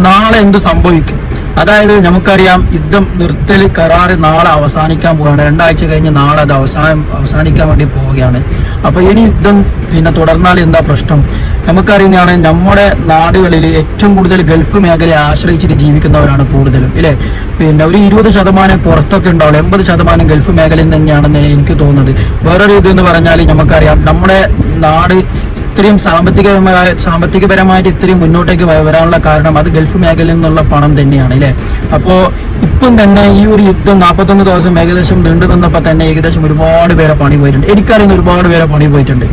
നാളെ എന്ത് സംഭവിക്കും? അതായത് നമുക്കറിയാം യുദ്ധം നിർത്തൽ കരാറ് നാളെ അവസാനിക്കാൻ പോവുകയാണ്. 2 ആഴ്ച കഴിഞ്ഞ് നാളെ അത് അവസാനിക്കാൻ വേണ്ടി പോവുകയാണ്. അപ്പൊ ഇനി യുദ്ധം തുടർന്നാൽ എന്താ പ്രശ്നം? നമുക്കറിയുന്നതാണ്, നമ്മുടെ നാടുകളിൽ ഏറ്റവും കൂടുതൽ ഗൾഫ് മേഖലയെ ആശ്രയിച്ചിട്ട് ജീവിക്കുന്നവരാണ് കൂടുതലും, ഇല്ലേ? ഒരു 20% പുറത്തൊക്കെ ഉണ്ടാവുള്ളൂ, 80% ഗൾഫ് മേഖലയിൽ തന്നെയാണെന്ന് എനിക്ക് തോന്നുന്നത്. വേറൊരു ഇതെന്ന് പറഞ്ഞാൽ നമുക്കറിയാം, നമ്മുടെ നാട് ഇത്രയും സാമ്പത്തികപരമായിട്ട് ഇത്രയും മുന്നോട്ടേക്ക് വരാനുള്ള കാരണം അത് ഗൾഫ് മേഖലയിൽ നിന്നുള്ള പണം തന്നെയാണ്, അല്ലേ? അപ്പോൾ ഇപ്പം തന്നെ ഈ ഒരു യുദ്ധം 41 ദിവസം ഏകദേശം നീണ്ടു നിന്നപ്പോൾ തന്നെ ഏകദേശം ഒരുപാട് പേരെ പണി പോയിട്ടുണ്ട്. എനിക്കറിയുന്ന ഒരുപാട് പേരെ പണി പോയിട്ടുണ്ട്.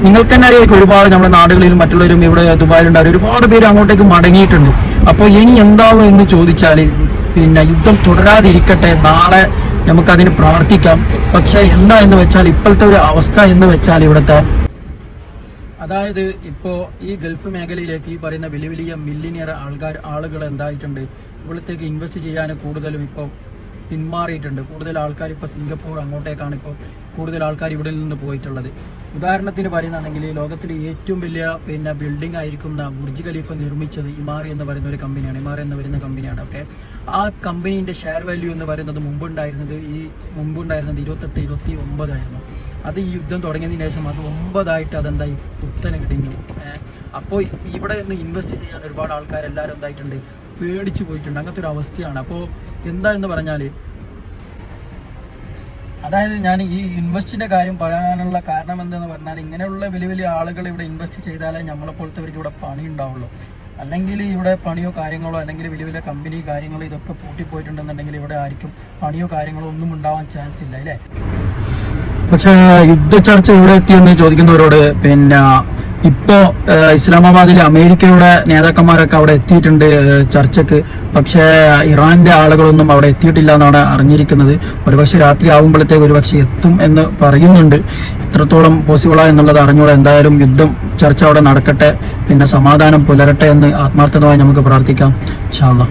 നിങ്ങൾക്ക് തന്നെ അറിയാം, ഒരുപാട് നമ്മുടെ നാടുകളിലും മറ്റുള്ളവരും ഇവിടെ ദുബായിലുണ്ടാവും, ഒരുപാട് പേര് അങ്ങോട്ടേക്ക് മടങ്ങിയിട്ടുണ്ട്. അപ്പോൾ ഇനി എന്താവും എന്ന് ചോദിച്ചാൽ യുദ്ധം തുടരാതിരിക്കട്ടെ, നാളെ നമുക്കതിന് പ്രാർത്ഥിക്കാം. പക്ഷെ എന്താ എന്ന് വെച്ചാൽ ഇപ്പോഴത്തെ ഒരു അവസ്ഥ എന്ന് വെച്ചാൽ ഇവിടുത്തെ, അതായത് ഇപ്പോൾ ഈ ഗൾഫ് മേഖലയിലേക്ക് ഈ പറയുന്ന വലിയ വലിയ മില്യനിയർ ആളുകൾ എന്തായിട്ടുണ്ട്, ഇവിടത്തേക്ക് ഇൻവെസ്റ്റ് ചെയ്യാൻ കൂടുതലും ഇപ്പോൾ പിന്മാറിയിട്ടുണ്ട്. കൂടുതൽ ആൾക്കാർ ഇപ്പോൾ സിംഗപ്പൂർ അങ്ങോട്ടേക്കാണ് ഇപ്പോൾ കൂടുതൽ ആൾക്കാർ ഇവിടെ നിന്ന് പോയിട്ടുള്ളത്. ഉദാഹരണത്തിന് പറയുകയാണെങ്കിൽ ലോകത്തിലെ ഏറ്റവും വലിയ ബിൽഡിംഗ് ആയിരിക്കുന്ന ബുർജ് ഖലീഫ നിർമ്മിച്ചത് ഇമാറി എന്ന് പറയുന്ന ഒരു കമ്പനിയാണ്. ഇമാറി എന്ന് പറയുന്ന കമ്പനിയാണ്. ഓക്കെ, ആ കമ്പനീൻ്റെ ഷെയർ വാല്യൂ എന്ന് പറയുന്നത് മുമ്പുണ്ടായിരുന്നത് 28-29 ആയിരുന്നു. അത് ഈ യുദ്ധം തുടങ്ങിയതിന് ശേഷം അത് 9 അതെന്തായി കുത്തനെ ഇടിഞ്ഞു. അപ്പോൾ ഇവിടെ നിന്ന് ഇൻവെസ്റ്റ് ചെയ്യാൻ ഒരുപാട് ആൾക്കാരെല്ലാവരും എന്തായിട്ടുണ്ട്, പേടിച്ചു പോയിട്ടുണ്ട്. അങ്ങനത്തെ ഒരു അവസ്ഥയാണ്. അപ്പോൾ എന്താ എന്ന് പറഞ്ഞാൽ, അതായത് ഞാൻ ഈ ഇൻവെസ്റ്റിൻ്റെ കാര്യം പറയാനുള്ള കാരണം എന്തെന്ന് പറഞ്ഞാൽ, ഇങ്ങനെയുള്ള വലിയ വലിയ ആളുകൾ ഇവിടെ ഇൻവെസ്റ്റ് ചെയ്താലേ നമ്മളെപ്പോലത്തവർക്ക് ഇവിടെ പണി ഉണ്ടാവുള്ളൂ. അല്ലെങ്കിൽ ഇവിടെ പണിയോ കാര്യങ്ങളോ അല്ലെങ്കിൽ വലിയ വലിയ കമ്പനി കാര്യങ്ങളോ ഇതൊക്കെ പൂട്ടിപ്പോയിട്ടുണ്ടെന്നുണ്ടെങ്കിൽ ഇവിടെ ആർക്കും പണിയോ കാര്യങ്ങളോ ഒന്നും ഉണ്ടാവാൻ ചാൻസ് ഇല്ല, അല്ലേ? പക്ഷേ യുദ്ധ ചർച്ച ഇവിടെ എത്തിയെന്ന് ചോദിക്കുന്നവരോട്, ഇപ്പോ ഇസ്ലാമാബാദിലെ അമേരിക്കയുടെ നേതാക്കന്മാരൊക്കെ അവിടെ എത്തിയിട്ടുണ്ട് ചർച്ചക്ക്. പക്ഷേ ഇറാന്റെ ആളുകളൊന്നും അവിടെ എത്തിയിട്ടില്ല എന്നാണ് അറിഞ്ഞിരിക്കുന്നത്. ഒരുപക്ഷെ രാത്രി ആകുമ്പോഴത്തേക്ക് ഒരുപക്ഷെ എത്തും എന്ന് പറയുന്നുണ്ട്. എത്രത്തോളം പോസിബിളാ എന്നുള്ളത് അറിഞ്ഞൂടെ. എന്തായാലും യുദ്ധം ചർച്ച അവിടെ നടക്കട്ടെ, സമാധാനം പുലരട്ടെ എന്ന് ആത്മാർത്ഥമായി നമുക്ക് പ്രാർത്ഥിക്കാം. ഇൻഷാ അല്ലാഹ്.